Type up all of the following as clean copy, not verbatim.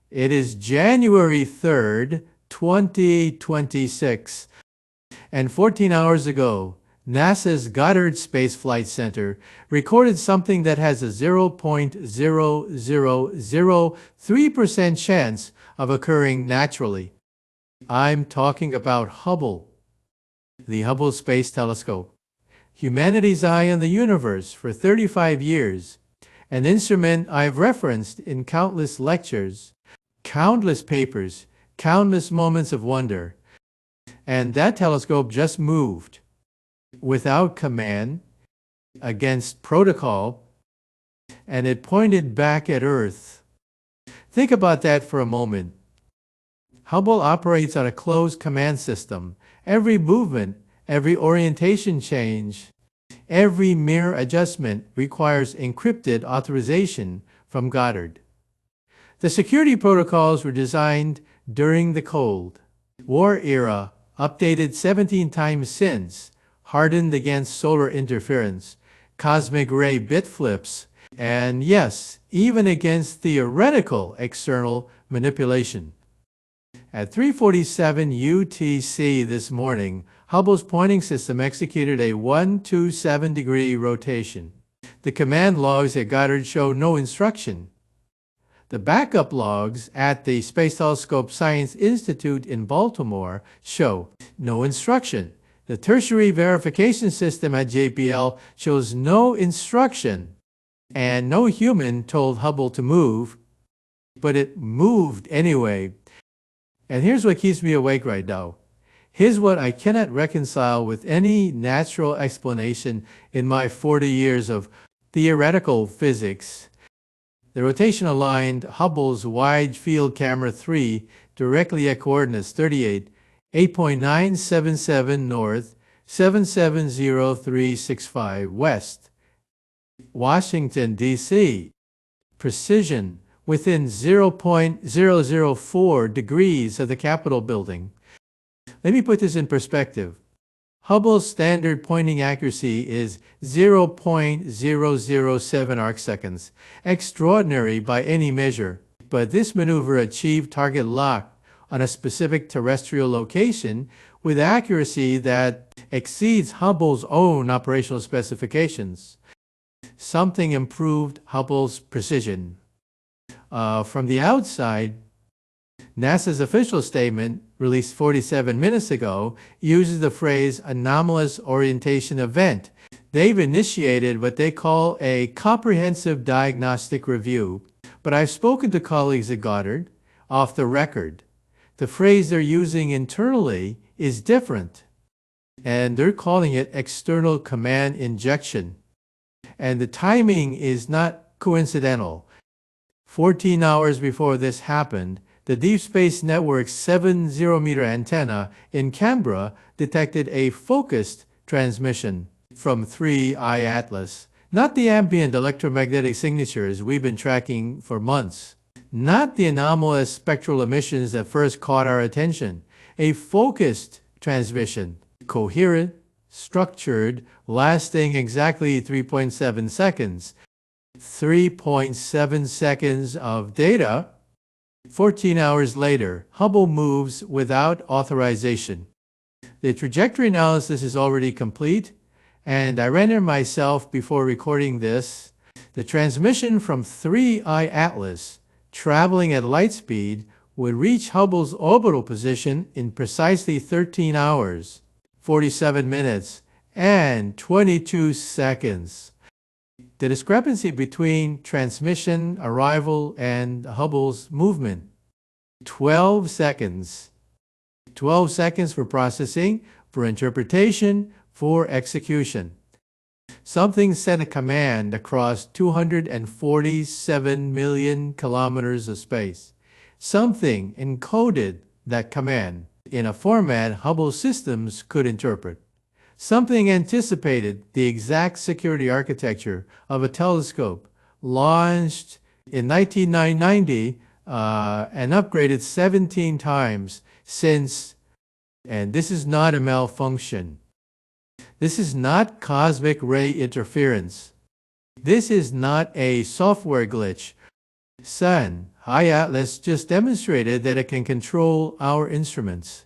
It is January 3rd, 2026, and 14 hours ago, NASA's Goddard Space Flight Center recorded something that has a 0.0003% chance of occurring naturally. I'm talking about Hubble, the Hubble Space Telescope. Humanity's eye on the universe for 35 years, an instrument I've referenced in countless lectures, countless papers, countless moments of wonder. And that telescope just moved, without command, against protocol, and it pointed back at Earth. Think about that for a moment. Hubble operates on a closed command system. Every movement, every orientation change, every mere adjustment requires encrypted authorization from Goddard. The security protocols were designed during the Cold War era, updated 17 times since, hardened against solar interference, cosmic ray bit flips, and yes, even against theoretical external manipulation. At 3:47 UTC this morning, Hubble's pointing system executed a 127-degree rotation. The command logs at Goddard show no instruction. The backup logs at the Space Telescope Science Institute in Baltimore show no instruction. The tertiary verification system at JPL shows no instruction, and no human told Hubble to move, but it moved anyway. And here's what keeps me awake right now. Here's what I cannot reconcile with any natural explanation in my 40 years of theoretical physics. The rotation-aligned Hubble's Wide Field Camera 3 directly at coordinates 38, 8.977 north, 770365 west, Washington, D.C. Precision within 0.004 degrees of the Capitol building. Let me put this in perspective. Hubble's standard pointing accuracy is 0.007 arcseconds, extraordinary by any measure, but this maneuver achieved target lock on a specific terrestrial location with accuracy that exceeds Hubble's own operational specifications. Something improved Hubble's precision. From the outside, NASA's official statement, released 47 minutes ago, uses the phrase anomalous orientation event. They've initiated what they call a comprehensive diagnostic review, but I've spoken to colleagues at Goddard, off the record. The phrase they're using internally is different, and they're calling it external command injection. And the timing is not coincidental. 14 hours before this happened, the Deep Space Network's 70-meter antenna in Canberra detected a focused transmission from 3I Atlas, not the ambient electromagnetic signatures we've been tracking for months, not the anomalous spectral emissions that first caught our attention, a focused transmission, coherent, structured, lasting exactly 3.7 seconds. 3.7 seconds of data. 14 hours later, Hubble moves without authorization. The trajectory analysis is already complete, and I ran it myself before recording this. The transmission from 3I Atlas, traveling at light speed, would reach Hubble's orbital position in precisely 13 hours, 47 minutes, and 22 seconds. The discrepancy between transmission, arrival, and Hubble's movement. 12 seconds. 12 seconds for processing, for interpretation, for execution. Something sent a command across 247 million kilometers of space. Something encoded that command in a format Hubble systems could interpret. Something anticipated the exact security architecture of a telescope launched in 1990 and upgraded 17 times since, and this is not a malfunction. This is not cosmic ray interference. This is not a software glitch. Sun, High Atlas just demonstrated that it can control our instruments.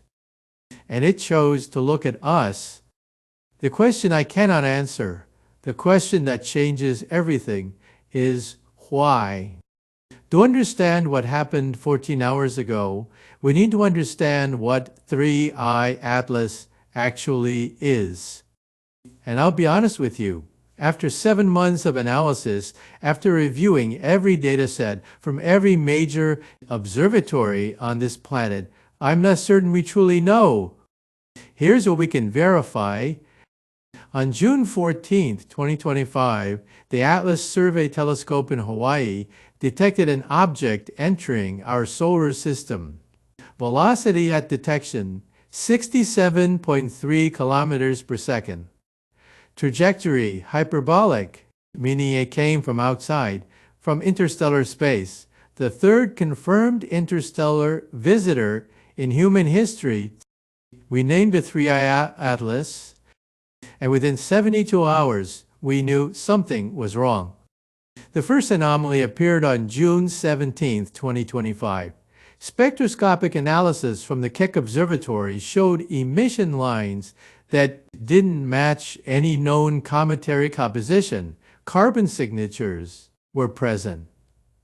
And it chose to look at us. The question I cannot answer, the question that changes everything, is why? To understand what happened 14 hours ago, we need to understand what 3I Atlas actually is. And I'll be honest with you, after 7 months of analysis, after reviewing every dataset from every major observatory on this planet, I'm not certain we truly know. Here's what we can verify. On June 14, 2025, the Atlas Survey Telescope in Hawaii detected an object entering our solar system. Velocity at detection, 67.3 kilometers per second. Trajectory, hyperbolic, meaning it came from outside, from interstellar space. The third confirmed interstellar visitor in human history. We named it 3I Atlas, and within 72 hours, we knew something was wrong. The first anomaly appeared on June 17, 2025. Spectroscopic analysis from the Keck Observatory showed emission lines that didn't match any known cometary composition. Carbon signatures were present.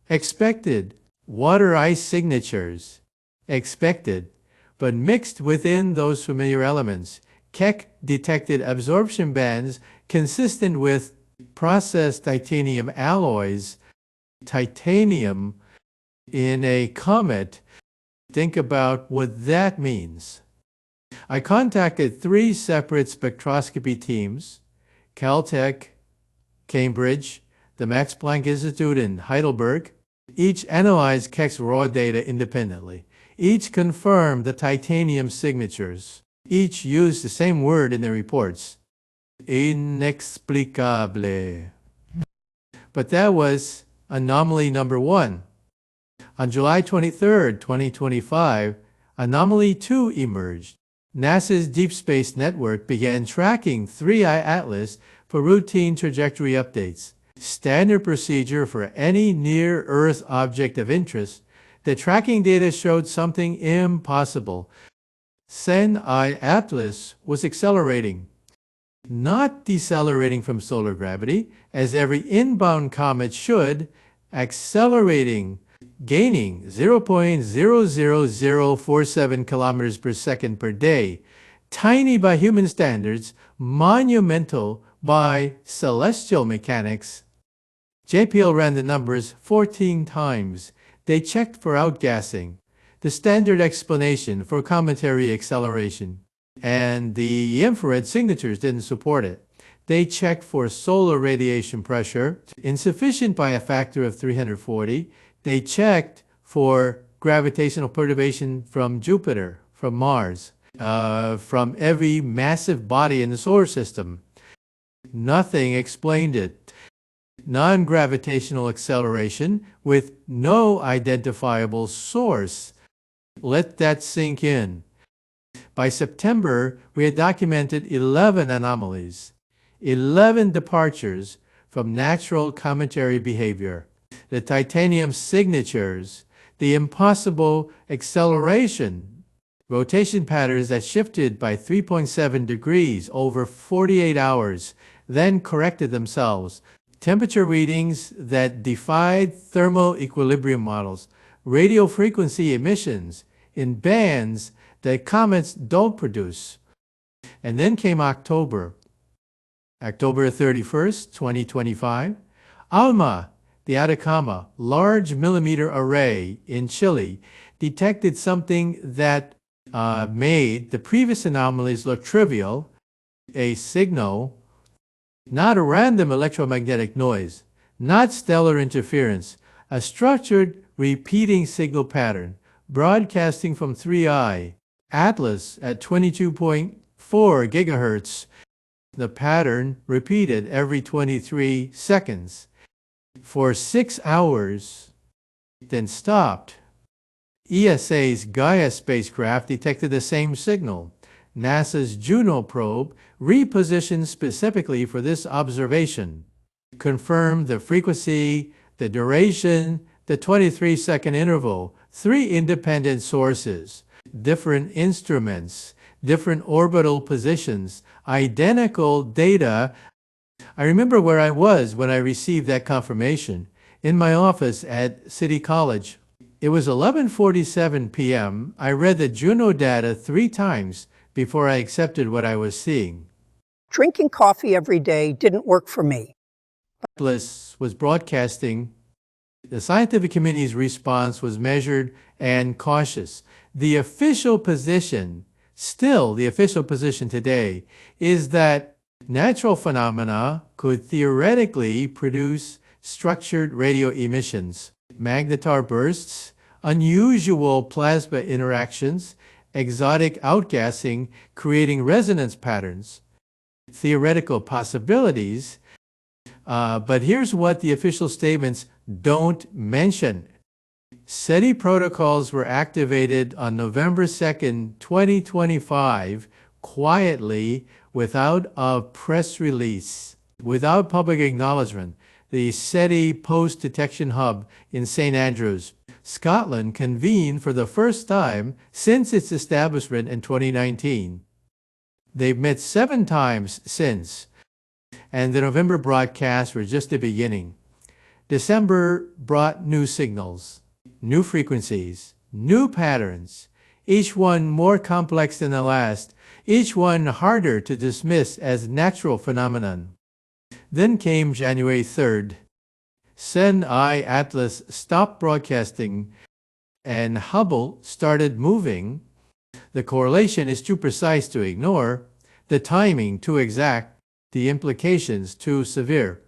Expected. Water ice signatures. Expected. But mixed within those familiar elements, Keck detected absorption bands consistent with processed titanium alloys. Titanium in a comet. Think about what that means. I contacted 3 separate spectroscopy teams, Caltech, Cambridge, the Max Planck Institute in Heidelberg. Each analyzed Keck's raw data independently. Each confirmed the titanium signatures. Each used the same word in their reports. Inexplicable. But that was anomaly number 1. On July 23, 2025, anomaly 2 emerged. NASA's Deep Space Network began tracking 3I Atlas for routine trajectory updates. Standard procedure for any near-Earth object of interest. The tracking data showed something impossible. 3I Atlas was accelerating, not decelerating from solar gravity, as every inbound comet should, accelerating, gaining 0.00047 kilometers per second per day. Tiny by human standards, monumental by celestial mechanics. JPL ran the numbers 14 times. They checked for outgassing, the standard explanation for cometary acceleration, and the infrared signatures didn't support it. They checked for solar radiation pressure, insufficient by a factor of 340. They checked for gravitational perturbation from Jupiter, from Mars, from every massive body in the solar system. Nothing explained it. Non-gravitational acceleration with no identifiable source. Let that sink in. By September, we had documented 11 anomalies, 11 departures from natural cometary behavior. The titanium signatures, the impossible acceleration, rotation patterns that shifted by 3.7 degrees over 48 hours, then corrected themselves, temperature readings that defied thermal equilibrium models, radio frequency emissions in bands that comets don't produce. And then came October 31st, 2025, ALMA, the Atacama Large Millimeter Array in Chile, detected something that made the previous anomalies look trivial, a signal, not a random electromagnetic noise, not stellar interference, a structured repeating signal pattern, broadcasting from 3I Atlas at 22.4 gigahertz. The pattern repeated every 23 seconds for 6 hours, then stopped. ESA's Gaia spacecraft detected the same signal. NASA's Juno probe, repositioned specifically for this observation, confirmed the frequency, the duration, The 23-second interval, 3 independent sources, different instruments, different orbital positions, identical data. I remember where I was when I received that confirmation, in my office at City College. It was 11:47 p.m. I read the Juno data 3 times before I accepted what I was seeing. Drinking coffee every day didn't work for me. Bliss was broadcasting. The scientific community's response was measured and cautious. The official position, still the official position today, is that natural phenomena could theoretically produce structured radio emissions, magnetar bursts, unusual plasma interactions, exotic outgassing, creating resonance patterns. Theoretical possibilities, but here's what the official statements don't mention. SETI protocols were activated on November 2nd, 2025, quietly, without a press release, without public acknowledgement. The SETI Post-Detection Hub in St. Andrews, Scotland, convened for the first time since its establishment in 2019. They've met 7 times since, and the November broadcasts were just the beginning. December brought new signals, new frequencies, new patterns, each one more complex than the last, each one harder to dismiss as natural phenomenon. Then came January 3rd. Sen-I Atlas stopped broadcasting, and Hubble started moving. The correlation is too precise to ignore, the timing too exact, the implications too severe.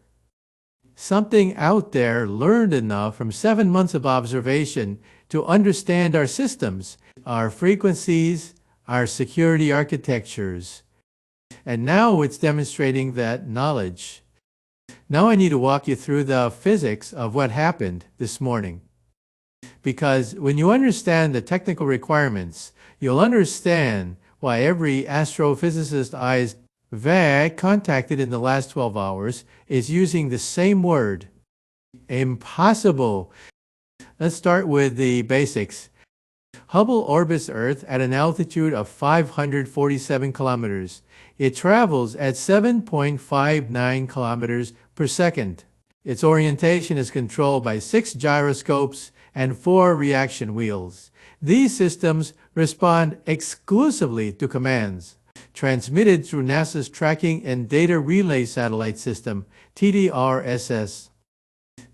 Something out there learned enough from 7 months of observation to understand our systems, our frequencies, our security architectures. And now it's demonstrating that knowledge. Now I need to walk you through the physics of what happened this morning. Because when you understand the technical requirements, you'll understand why every astrophysicist I've contacted in the last 12 hours is using the same word. Impossible. Let's start with the basics. Hubble orbits Earth at an altitude of 547 kilometers. It travels at 7.59 kilometers per second. Its orientation is controlled by 6 gyroscopes and 4 reaction wheels. These systems respond exclusively to commands transmitted through NASA's Tracking and Data Relay Satellite System, TDRSS.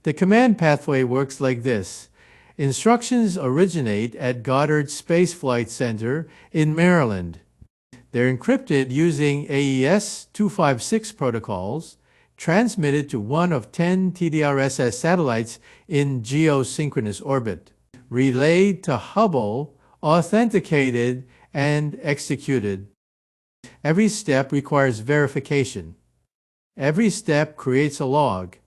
The command pathway works like this. Instructions originate at Goddard Space Flight Center in Maryland. They're encrypted using AES 256 protocols, transmitted to one of 10 TDRSS satellites in geosynchronous orbit, relayed to Hubble, authenticated, and executed. Every step requires verification. Every step creates a log.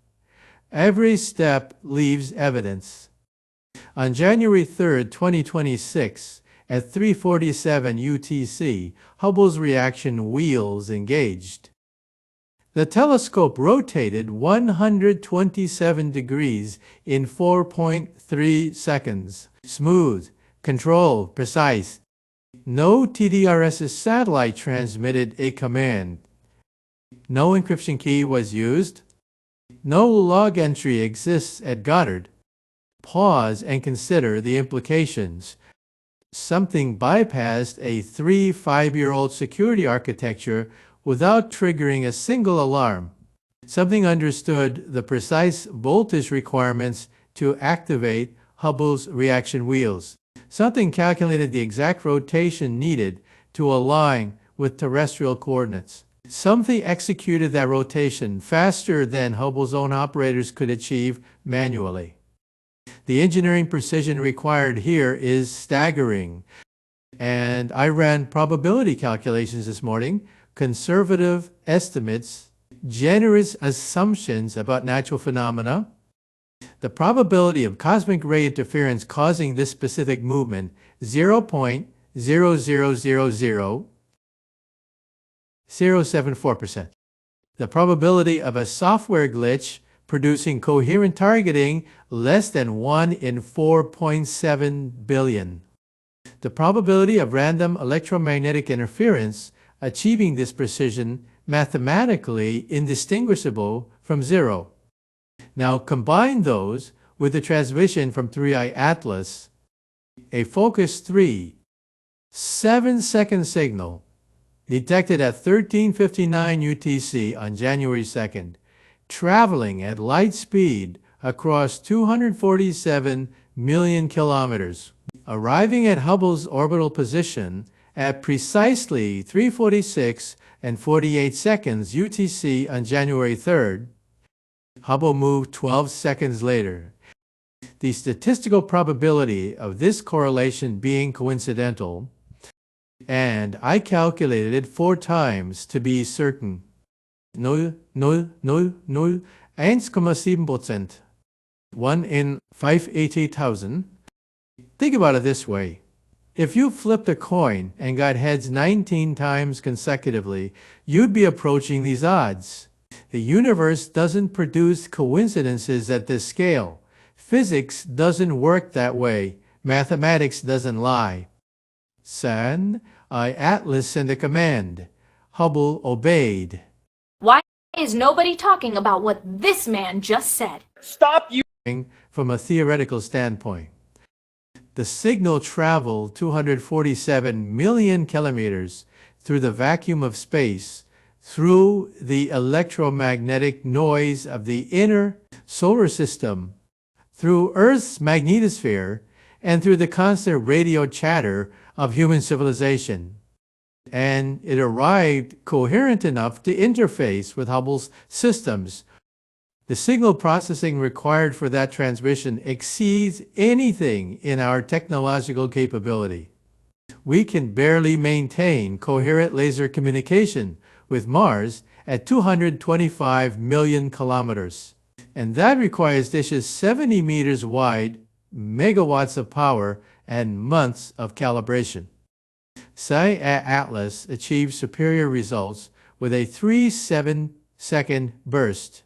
Every step leaves evidence. On January 3, 2026, at 3:47 UTC, Hubble's reaction wheels engaged. The telescope rotated 127 degrees in 4.3 seconds. Smooth, controlled, precise. No TDRSS satellite transmitted a command. No encryption key was used. No log entry exists at Goddard. Pause and consider the implications. Something bypassed a 3-5-year-old security architecture without triggering a single alarm. Something understood the precise voltage requirements to activate Hubble's reaction wheels. Something calculated the exact rotation needed to align with terrestrial coordinates. Something executed that rotation faster than Hubble's own operators could achieve manually. The engineering precision required here is staggering. And I ran probability calculations this morning, conservative estimates, generous assumptions about natural phenomena. The probability of cosmic ray interference causing this specific movement, 0.0000074%. The probability of a software glitch producing coherent targeting less than 1 in 4.7 billion. The probability of random electromagnetic interference achieving this precision mathematically indistinguishable from zero. Now combine those with the transmission from 3i Atlas, a focus 3, 7-second signal detected at 1359 UTC on January 2nd, traveling at light speed across 247 million kilometers, arriving at Hubble's orbital position at precisely 3:46 and 48 seconds UTC on January 3rd. Hubble moved 12 seconds later. The statistical probability of this correlation being coincidental, and I calculated it 4 times to be certain. 1,7%. 1 in 580,000. Think about it this way. If you flipped a coin and got heads 19 times consecutively, you'd be approaching these odds. The universe doesn't produce coincidences at this scale. Physics doesn't work that way. Mathematics doesn't lie. San, I Atlas sent a command. Hubble obeyed. Why is nobody talking about what this man just said? Stop you! From a theoretical standpoint, the signal traveled 247 million kilometers through the vacuum of space, through the electromagnetic noise of the inner solar system, through Earth's magnetosphere, and through the constant radio chatter of human civilization. And it arrived coherent enough to interface with Hubble's systems. The signal processing required for that transmission exceeds anything in our technological capability. We can barely maintain coherent laser communication with Mars at 225 million kilometers. And that requires dishes 70 meters wide, megawatts of power, and months of calibration. SciA Atlas achieved superior results with a 3-7-second burst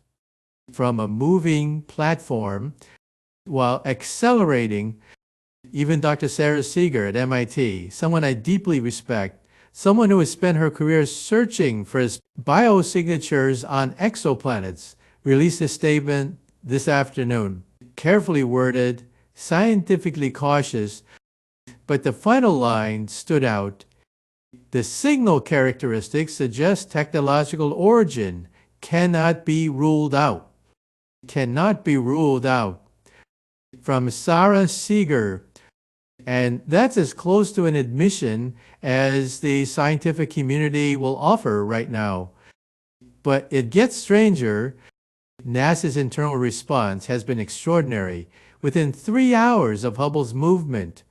from a moving platform while accelerating. Even Dr. Sarah Seeger at MIT, someone I deeply respect, someone who has spent her career searching for his biosignatures on exoplanets, released a statement this afternoon. Carefully worded, scientifically cautious, but the final line stood out. The signal characteristics suggest technological origin cannot be ruled out. Cannot be ruled out. From Sarah Seeger. And that's as close to an admission as the scientific community will offer right now. But it gets stranger. NASA's internal response has been extraordinary. Within 3 hours of Hubble's movement,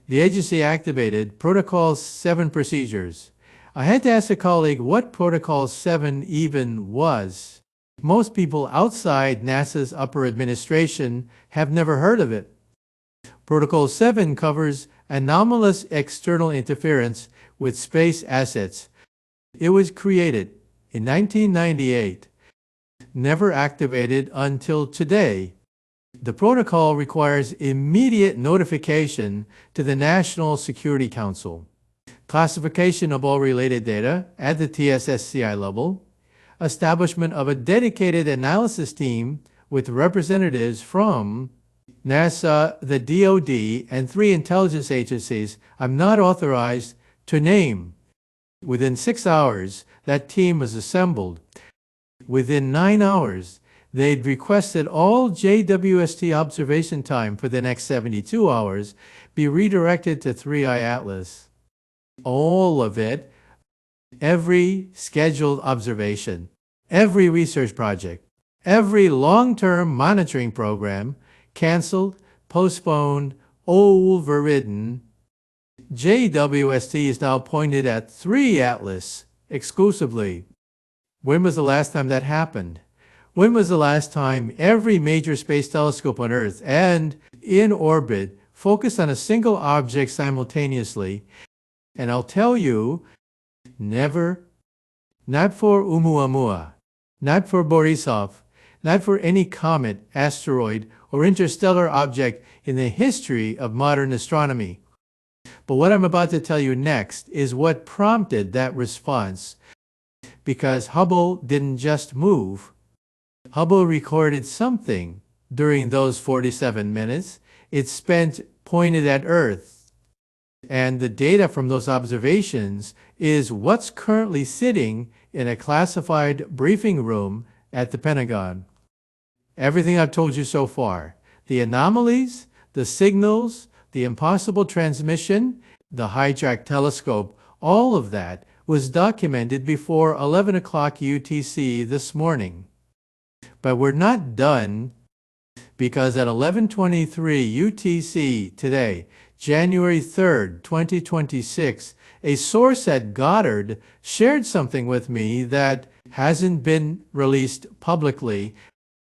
the agency activated Protocol 7 procedures. I had to ask a colleague what Protocol 7 even was. Most people outside NASA's upper administration have never heard of it. Protocol 7 covers anomalous external interference with space assets. It was created in 1998, never activated until today. The protocol requires immediate notification to the National Security Council, classification of all related data at the TSSCI level, establishment of a dedicated analysis team with representatives from NASA, the DoD, and 3 intelligence agencies I'm not authorized to name. Within 6 hours, that team was assembled. Within 9 hours, they'd requested all JWST observation time for the next 72 hours be redirected to 3i Atlas. All of it, every scheduled observation, every research project, every long-term monitoring program, canceled, postponed, overridden. JWST is now pointed at 3 Atlas exclusively. When was the last time that happened? When was the last time every major space telescope on Earth and in orbit focused on a single object simultaneously? And I'll tell you, never. Not for Oumuamua, not for Borisov, not for any comet, asteroid, or interstellar object in the history of modern astronomy. But what I'm about to tell you next is what prompted that response. Because Hubble didn't just move. Hubble recorded something during those 47 minutes it spent pointed at Earth. And the data from those observations is what's currently sitting in a classified briefing room at the Pentagon. Everything I've told you so far, the anomalies, the signals, the impossible transmission, the hijacked telescope, all of that was documented before 11 o'clock UTC this morning. But we're not done, because at 11:23 UTC today, January 3rd, 2026, a source at Goddard shared something with me that hasn't been released publicly,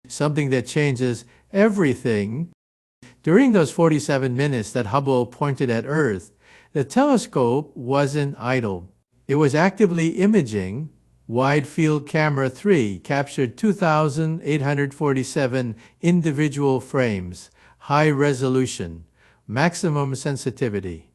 something that changes everything. During those 47 minutes that Hubble pointed at Earth, the telescope wasn't idle. It was actively imaging. Wide Field Camera 3 captured 2,847 individual frames, high resolution, maximum sensitivity.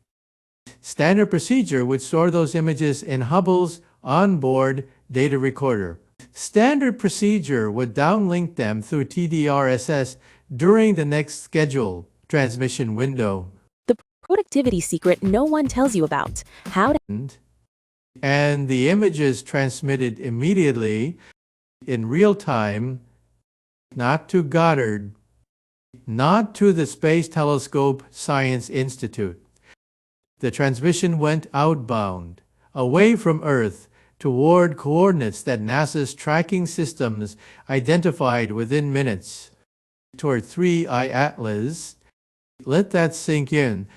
Standard procedure would store those images in Hubble's onboard data recorder. Standard procedure would downlink them through TDRSS during the next scheduled transmission window. The productivity secret no one tells you about. How to And the images transmitted immediately in real time, not to Goddard, not to the Space Telescope Science Institute. The transmission went outbound, away from Earth, toward coordinates that NASA's tracking systems identified within minutes, toward 3I Atlas. Let that sink in.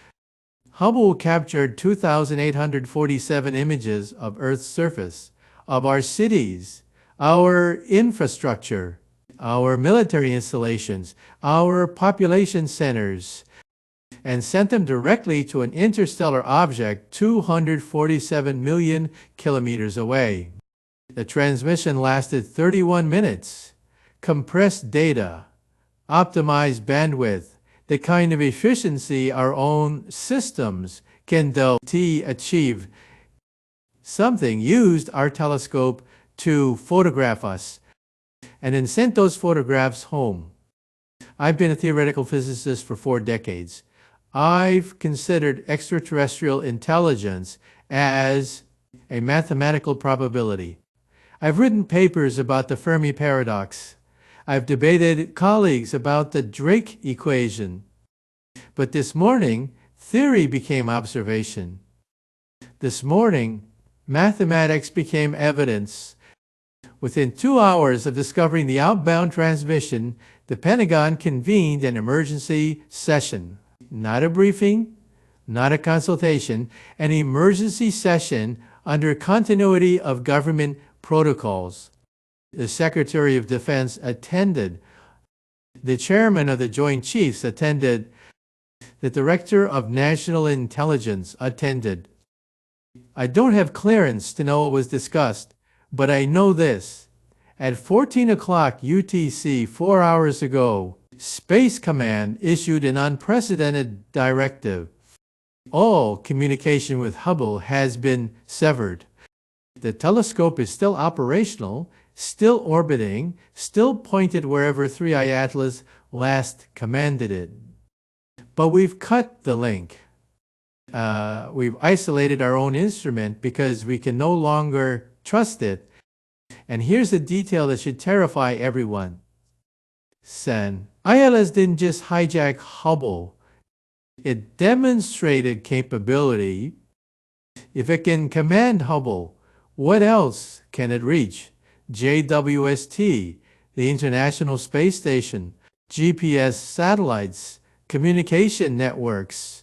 Hubble captured 2,847 images of Earth's surface, of our cities, our infrastructure, our military installations, our population centers, and sent them directly to an interstellar object 247 million kilometers away. The transmission lasted 31 minutes. Compressed data, optimized bandwidth, the kind of efficiency our own systems can achieve. Something used our telescope to photograph us, and then sent those photographs home. I've been a theoretical physicist for 4 decades. I've considered extraterrestrial intelligence as a mathematical probability. I've written papers about the Fermi paradox. I've debated colleagues about the Drake equation. But this morning, theory became observation. This morning, mathematics became evidence. Within 2 hours of discovering the outbound transmission, the Pentagon convened an emergency session. Not a briefing, not a consultation, an emergency session under continuity of government protocols. The Secretary of Defense attended. The Chairman of the Joint Chiefs attended. The Director of National Intelligence attended. I don't have clearance to know what was discussed, but I know this. At 14 o'clock UTC 4 hours ago, Space Command issued an unprecedented directive. All communication with Hubble has been severed. The telescope is still operational, still orbiting, still pointed wherever 3I Atlas last commanded it. But we've cut the link. We've isolated our own instrument because we can no longer trust it. And here's a detail that should terrify everyone. ILS didn't just hijack Hubble. It demonstrated capability. If it can command Hubble, what else can it reach? JWST, the International Space Station, GPS satellites, communication networks.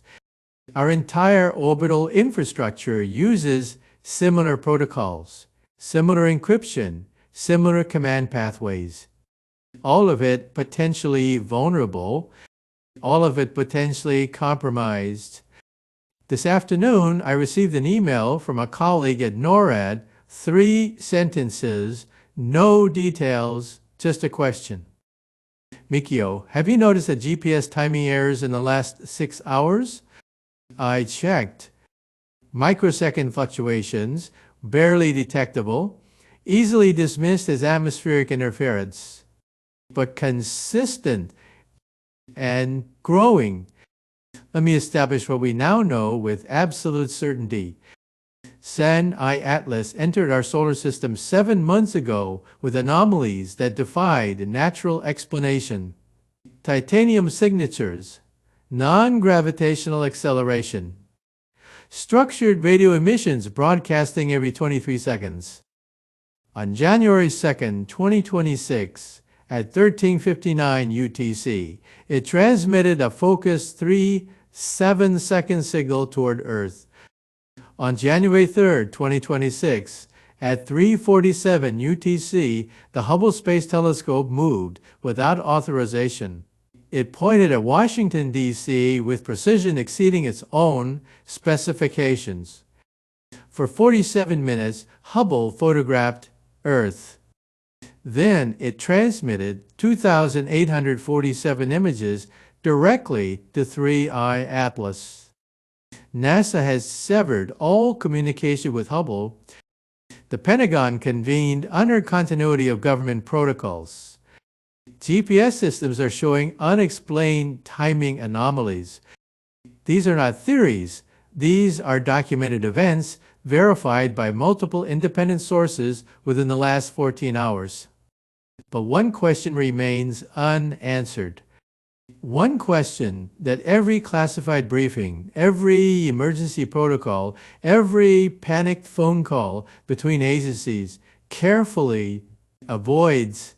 Our entire orbital infrastructure uses similar protocols, similar encryption, similar command pathways. All of it potentially vulnerable, all of it potentially compromised. This afternoon, I received an email from a colleague at NORAD, 3 sentences, no details Just a question. Michio, have you noticed the GPS timing errors in the last 6 hours? I checked. Microsecond fluctuations, barely detectable, easily dismissed as atmospheric interference, but consistent and growing. Let me establish what we now know with absolute certainty. San I Atlas entered our solar system 7 months ago with anomalies that defied natural explanation. Titanium signatures, non-gravitational acceleration, structured radio emissions broadcasting every 23 seconds. On January 2nd, 2026, at 13:59 UTC, it transmitted a focused 3.7-second signal toward Earth. On January 3rd, 2026, at 3:47 UTC, the Hubble Space Telescope moved without authorization. It pointed at Washington, D.C. with precision exceeding its own specifications. For 47 minutes, Hubble photographed Earth. Then it transmitted 2,847 images directly to 3I Atlas. NASA has severed all communication with Hubble. The Pentagon convened under continuity of government protocols. GPS systems are showing unexplained timing anomalies. These are not theories. These are documented events verified by multiple independent sources within the last 14 hours. But one question remains unanswered. One question that every classified briefing, every emergency protocol, every panicked phone call between agencies carefully avoids.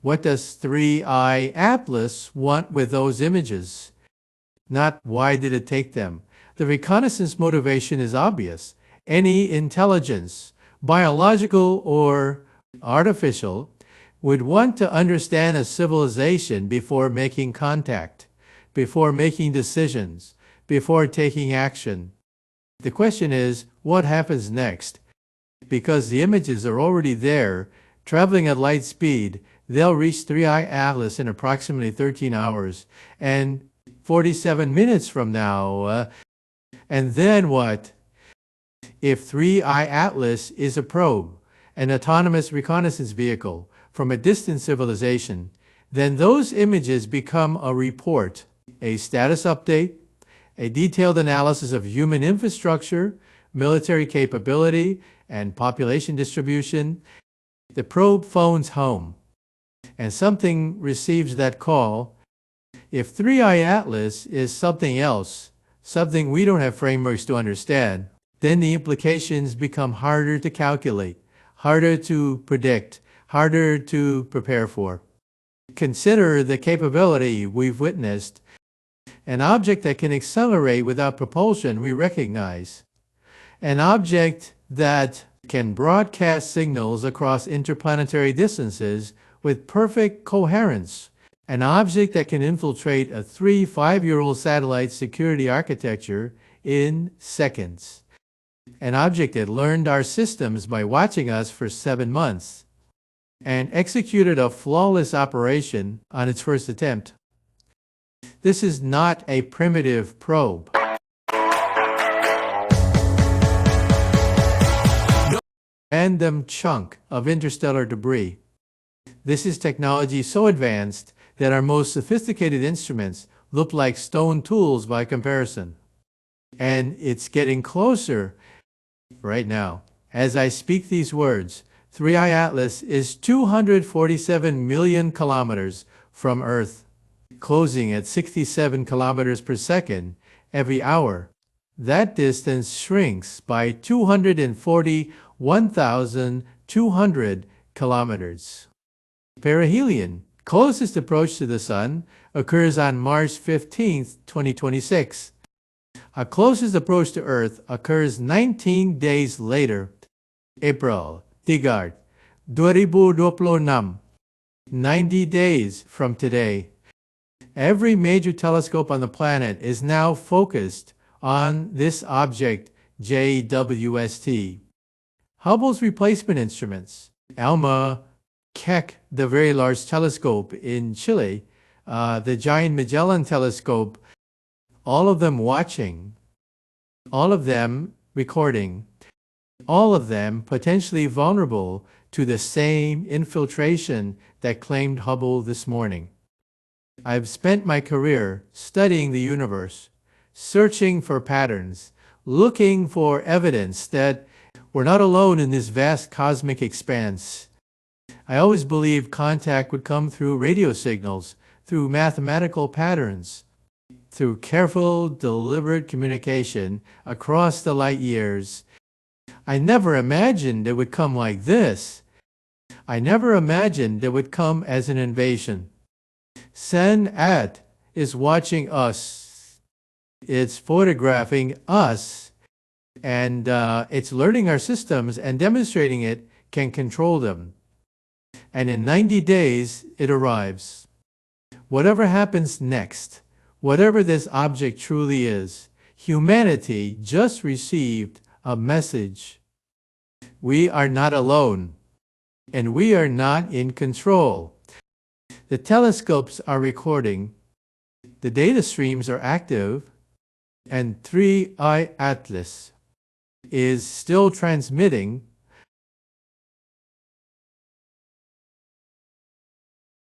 What does 3I Atlas want with those images? Not why did it take them. The reconnaissance motivation is obvious. Any intelligence, biological or artificial, would want to understand a civilization before making contact, before making decisions, before taking action. The question is, what happens next? Because the images are already there, traveling at light speed, they'll reach 3I Atlas in approximately 13 hours and 47 minutes from now. And then what? If 3I Atlas is a probe, an autonomous reconnaissance vehicle from a distant civilization, then those images become a report, a status update, a detailed analysis of human infrastructure, military capability, and population distribution. The probe phones home, and something receives that call. If 3I Atlas is something else, something we don't have frameworks to understand, then the implications become harder to calculate, harder to predict, harder to prepare for. Consider the capability we've witnessed. An object that can accelerate without propulsion we recognize. An object that can broadcast signals across interplanetary distances with perfect coherence. An object that can infiltrate a 3-5-year-old satellite security architecture in seconds. An object that learned our systems by watching us for 7 months and executed a flawless operation on its first attempt. This is not a primitive probe. Random chunk of interstellar debris. This is technology so advanced that our most sophisticated instruments look like stone tools by comparison. And it's getting closer right now. As I speak these words, 3I Atlas is 247 million kilometers from Earth, closing at 67 kilometers per second every hour. That distance shrinks by 241,200 kilometers. Perihelion, closest approach to the Sun, occurs on March 15, 2026. Our closest approach to Earth occurs 19 days later, April 3, 2026, 90 days from today. Every major telescope on the planet is now focused on this object, JWST. Hubble's replacement instruments, ALMA, Keck, the very large telescope in Chile, the giant Magellan telescope, all of them watching, all of them recording, all of them potentially vulnerable to the same infiltration that claimed Hubble this morning. I've spent my career studying the universe, searching for patterns, looking for evidence that we're not alone in this vast cosmic expanse. I always believed contact would come through radio signals, through mathematical patterns, through careful, deliberate communication across the light years. I never imagined it would come like this. I never imagined it would come as an invasion. Sen-At is watching us. It's photographing us. And it's learning our systems and demonstrating it can control them. And in 90 days, it arrives. Whatever happens next, whatever this object truly is, humanity just received a message. We are not alone, and we are not in control. The telescopes are recording, the data streams are active, and 3i Atlas is still transmitting